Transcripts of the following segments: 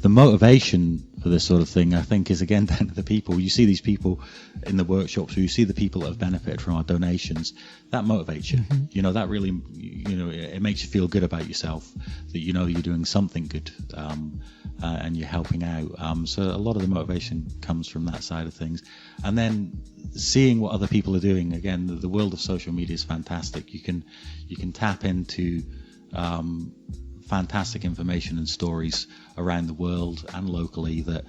the motivation for this sort of thing, I think, is again down to the people. You see these people in the workshops, or you see the people that have benefited from our donations. That motivates you. Mm-hmm. You know, that really, you know, it makes you feel good about yourself, that you know you're doing something good, and you're helping out. So a lot of the motivation comes from that side of things. And then seeing what other people are doing. Again, the world of social media is fantastic. You can tap into fantastic information and stories around the world and locally that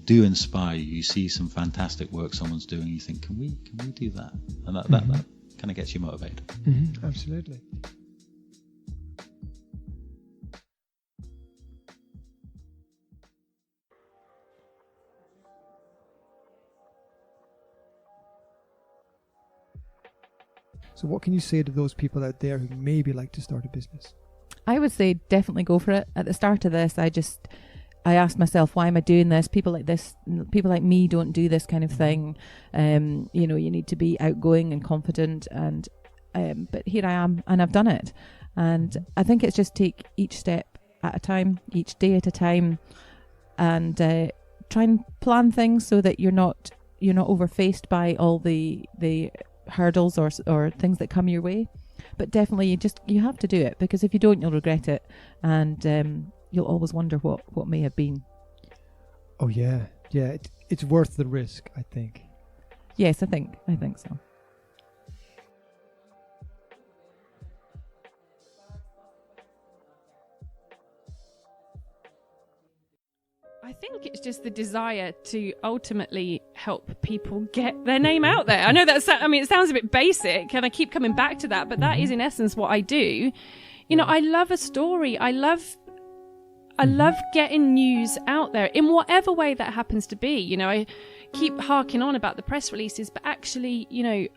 do inspire you. You see some fantastic work someone's doing, you think, can we do that? And that kind of gets you motivated. Mm-hmm. Absolutely. So what can you say to those people out there who maybe like to start a business? I would say definitely go for it. At the start of this, I asked myself, why am I doing this? People like me don't do this kind of thing. You know, you need to be outgoing and confident, and but here I am, and I've done it. And I think it's just take each step at a time, each day at a time, and try and plan things so that you're not overfaced by all the hurdles or things that come your way. But definitely you have to do it, because if you don't, you'll regret it, and you'll always wonder what may have been. Oh yeah, it's worth the risk, I think. Yes, I think so. I think it's just the desire to ultimately help people get their name out there. I know it sounds a bit basic, and I keep coming back to that, but that is in essence what I do. You know, I love a story. I love getting news out there in whatever way that happens to be. You know, I keep harking on about the press releases, but actually, you know,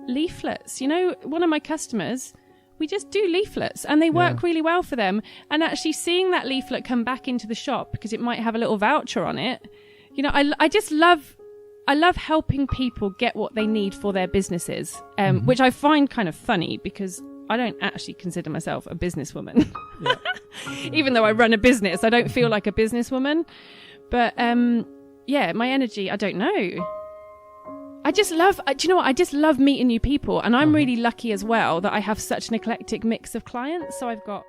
leaflets. You know, one of my customers, we just do leaflets, and they work really well for them. And actually seeing that leaflet come back into the shop because it might have a little voucher on it. You know, I just love helping people get what they need for their businesses, which I find kind of funny because I don't actually consider myself a businesswoman. Even though I run a business, I don't feel like a businesswoman. But my energy, I don't know. I just love meeting new people, and I'm really lucky as well that I have such an eclectic mix of clients. So I've got.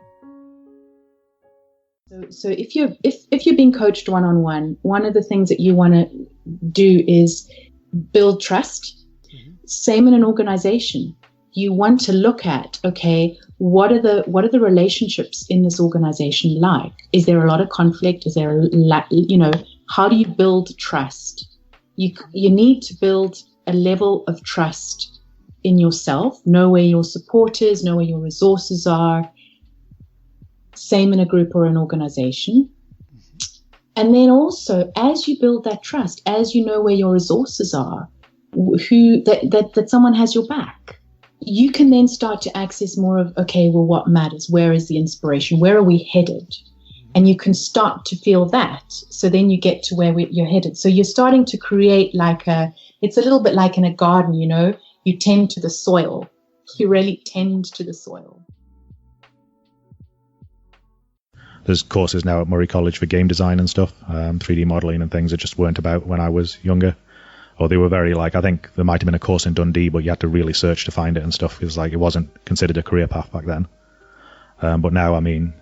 So if you're being coached one-on-one, one of the things that you want to do is build trust. Mm-hmm. Same in an organization. You want to look at, okay, what are the relationships in this organization like? Is there a lot of conflict? Is there how do you build trust? You need to build a level of trust in yourself, know where your support is, know where your resources are. Same in a group or an organization. And then also, as you build that trust, as you know where your resources are, that someone has your back, you can then start to access more of, okay, well, what matters? Where is the inspiration? Where are we headed? And you can start to feel that. So then you get to where you're headed. So you're starting to create it's a little bit like in a garden, you know, you tend to the soil. You really tend to the soil. There's courses now at Murray College for game design and stuff, 3D modeling and things that just weren't about when I was younger. Or they were very I think there might have been a course in Dundee, but you had to really search to find it and stuff. It was it wasn't considered a career path back then. But now, I mean,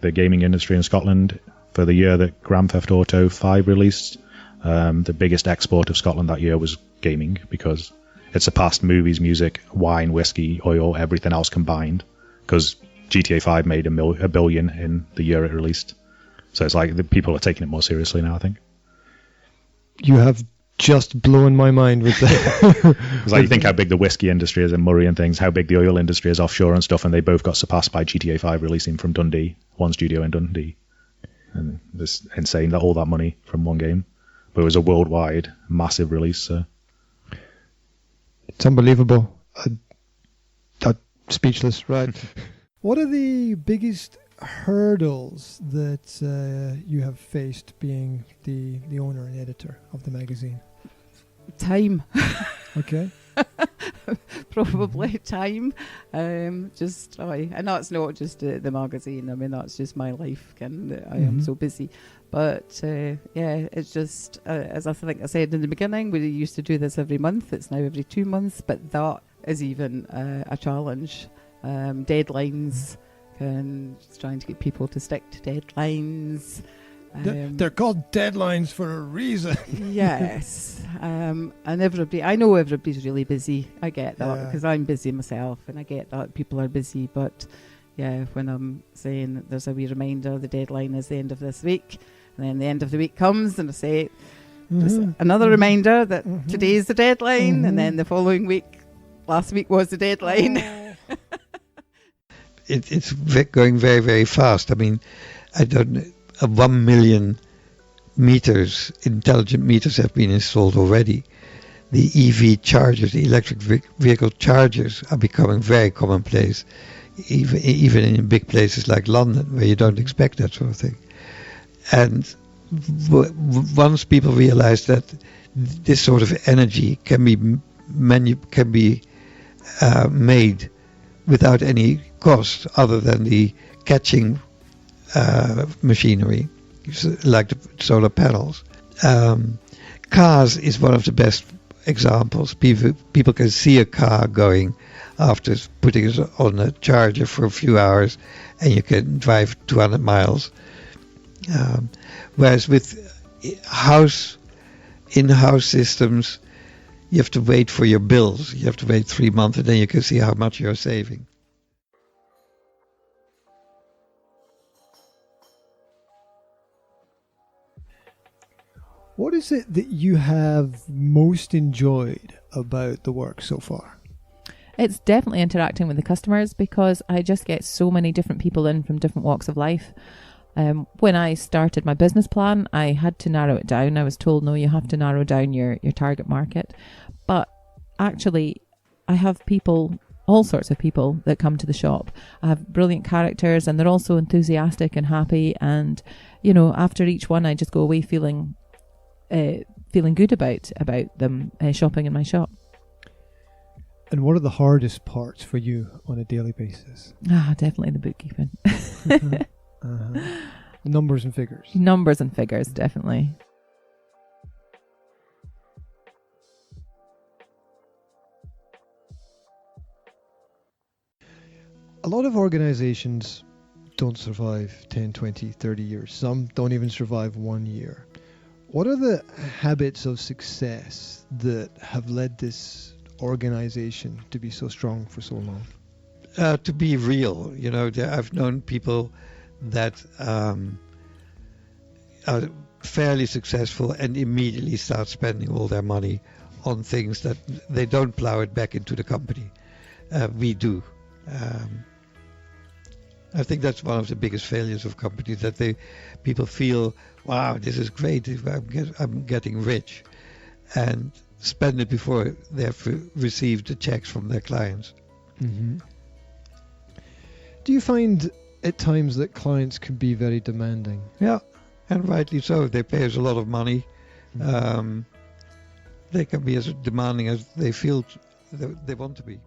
the gaming industry in Scotland, for the year that Grand Theft Auto 5 released, the biggest export of Scotland that year was gaming, because it surpassed movies, music, wine, whiskey, oil, everything else combined, because GTA 5 made $1 billion in the year it released. So it's the people are taking it more seriously now, I think. You have just blown my mind with that. Because you think how big the whiskey industry is in Murray and things, how big the oil industry is offshore and stuff, and they both got surpassed by GTA 5 releasing from Dundee, one studio in Dundee. And it's insane that all that money from one game. But it was a worldwide massive release. So. It's unbelievable. I'm speechless, right? What are the biggest hurdles that you have faced being the owner and editor of the magazine? Time. Okay. probably time. And that's not just the magazine. I mean, that's just my life, and I am so busy. But it's just, as I think I said in the beginning, we used to do this every month. It's now every 2 months, but that is even a challenge. Deadlines, and trying to get people to stick to deadlines. They're called deadlines for a reason. Yes. And I know everybody's really busy. I get that because I'm busy myself, and I get that people are busy. But yeah, when I'm saying there's a wee reminder, the deadline is the end of this week, and then the end of the week comes, and I say just another reminder that today is the deadline, and then the following week, last week was the deadline. It's going very, very fast. I mean, I don't know. 1 million meters, intelligent meters, have been installed already. The EV chargers, the electric vehicle chargers, are becoming very commonplace, even in big places like London, where you don't expect that sort of thing. And once people realize that this sort of energy can be made without any cost other than the catching machinery, like the solar panels. Cars is one of the best examples. People can see a car going after putting it on a charger for a few hours, and you can drive 200 miles. Whereas with in-house systems, you have to wait for your bills. You have to wait 3 months, and then you can see how much you're saving. What is it that you have most enjoyed about the work so far? It's definitely interacting with the customers, because I just get so many different people in from different walks of life. When I started my business plan, I had to narrow it down. I was told, no, you have to narrow down your target market. But actually, I have people, all sorts of people that come to the shop. I have brilliant characters, and they're also enthusiastic and happy. And, you know, after each one, I just go away feeling good about them shopping in my shop. And what are the hardest parts for you on a daily basis? Definitely the bookkeeping. Numbers and figures. Numbers and figures, definitely. A lot of organizations don't survive 10, 20, 30 years. Some don't even survive 1 year. What are the habits of success that have led this organization to be so strong for so long? To be real, you know, I've known people that are fairly successful and immediately start spending all their money on things that they don't plow it back into the company. We do. I think that's one of the biggest failures of companies, that people feel, wow, this is great, I'm getting rich, and spend it before they have received the checks from their clients. Mm-hmm. Do you find at times that clients can be very demanding? Yeah, and rightly so. They pay us a lot of money. Mm-hmm. They can be as demanding as they feel they want to be.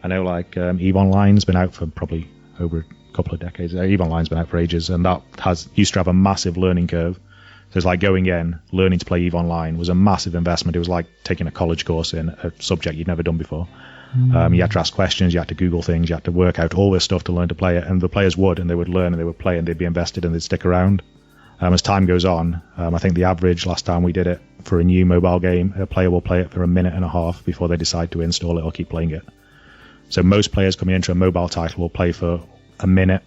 I know, like, EVE Online's been out for probably over a couple of decades. EVE Online's been out for ages, and that used to have a massive learning curve. So it's like going in, learning to play EVE Online was a massive investment. It was like taking a college course in a subject you'd never done before. You had to ask questions, you had to Google things, you had to work out all this stuff to learn to play it, and the players would, and they would learn, and they would play, and they'd be invested, and they'd stick around. As time goes on, I think the average last time we did it for a new mobile game, a player will play it for a minute and a half before they decide to install it or keep playing it. So most players coming into a mobile title will play for a minute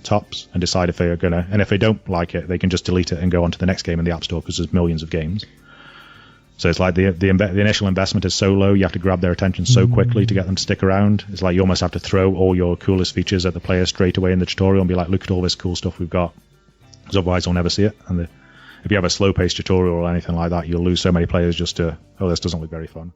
tops and decide if they are going to, and if they don't like it, they can just delete it and go on to the next game in the App Store, because there's millions of games. So it's like the initial investment is so low, you have to grab their attention so quickly to get them to stick around. It's like you almost have to throw all your coolest features at the player straight away in the tutorial and be like, look at all this cool stuff we've got, because otherwise they'll never see it. And if you have a slow-paced tutorial or anything like that, you'll lose so many players just to, oh, this doesn't look very fun.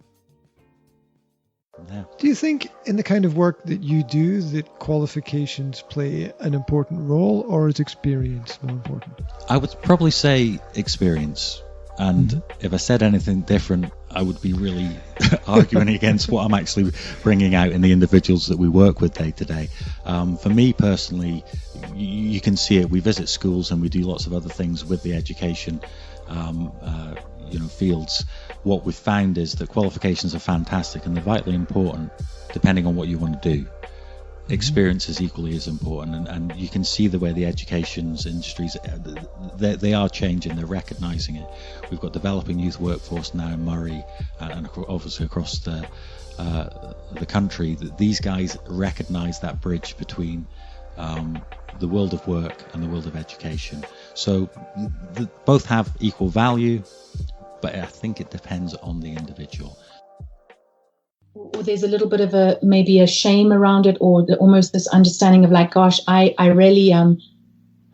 Yeah. Do you think in the kind of work that you do that qualifications play an important role, or is experience more important? I would probably say experience. And if I said anything different, I would be really arguing against what I'm actually bringing out in the individuals that we work with day to day. For me personally, you can see it. We visit schools and we do lots of other things with the education fields. What we've found is that qualifications are fantastic and they're vitally important depending on what you want to do. Experience is equally as important, and you can see the way the education's industries, they are changing, they're recognising it. We've got developing youth workforce now in Moray and obviously across the country. These guys recognise that bridge between the world of work and the world of education. So both have equal value, but I think it depends on the individual. Or there's a little bit of maybe a shame around it, or almost this understanding of like, gosh, I really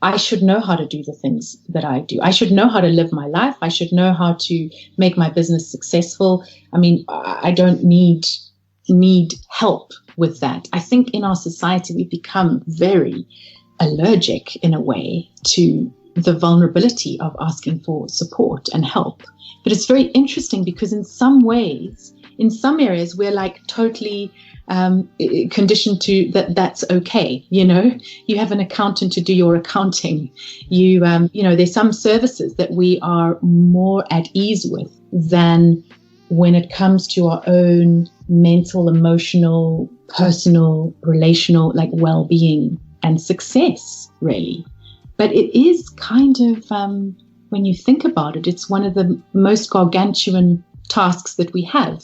I should know how to do the things that I do. I should know how to live my life. I should know how to make my business successful. I mean, I don't need help with that. I think in our society we've become very allergic in a way to the vulnerability of asking for support and help. But it's very interesting because in some ways, in some areas, we're like totally conditioned to that's okay. You have an accountant to do your accounting. There's some services that we are more at ease with than when it comes to our own mental, emotional, personal, relational, like well-being and success, really. But it is kind of, when you think about it, it's one of the most gargantuan tasks that we have.